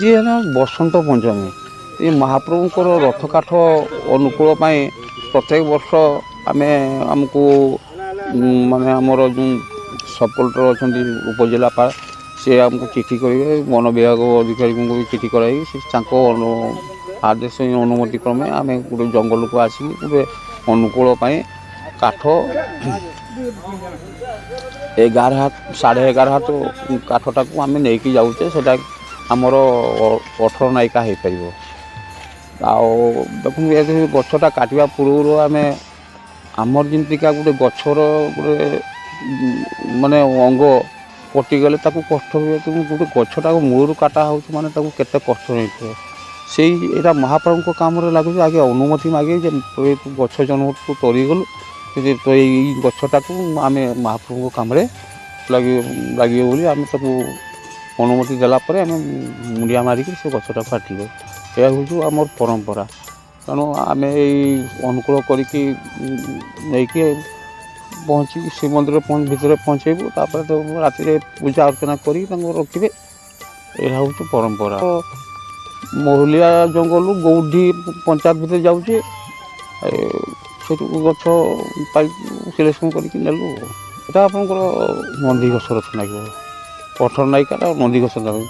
ये है बसंत पंचमी ये महाप्रभुंर रथ काठ अनुकूल प्रत्येक वर्ष आम आमको माने आमर जो सपोर्टर अच्छा उपजिलापाल सी आमको चिठी करेंगे वन विभाग अधिकारी को भी चिठी कराई आदेश अनुमति क्रमे आम गोटे जंगल को आसिक गोटे अनुकूल काठ 11 हाथ 11.5 हाथ काठटा को आम नहीं जाऊे से आमर 18 नायिका हो पार देखो गछटा काटा पूर्व आम आमर जमीका गोटे गचर गोटे माने अंग कटिगले कष्ट हुए गोटे गछटा मूलू काटा हो माने केते कष्ट नहीं से यहाँ महाप्रभु काम लगुच आगे अनुमति मागे गछ जन को तरीगलु तो ये गछटा को आम महाप्रभु काम लगे बोली आम अनुमति देलापर आम मुंडिया मारिक से गछटा काटिलु यह हूँ आम परंपरा तेणु आम अनुकूल करके पहुँची श्रीमंदिर भितर पहुँचेबू तापर तो राति पूजा अर्चना कर रखिए यह हूँ परंपरा महुलिया जंगल गौढ़ी पंचायत भर जाऊे गछ पाई सिलेक्शन करके नेलु यहाँ आपंकर नंदीघोष रथ लगे 18 नायिका नंदीघोष लगे।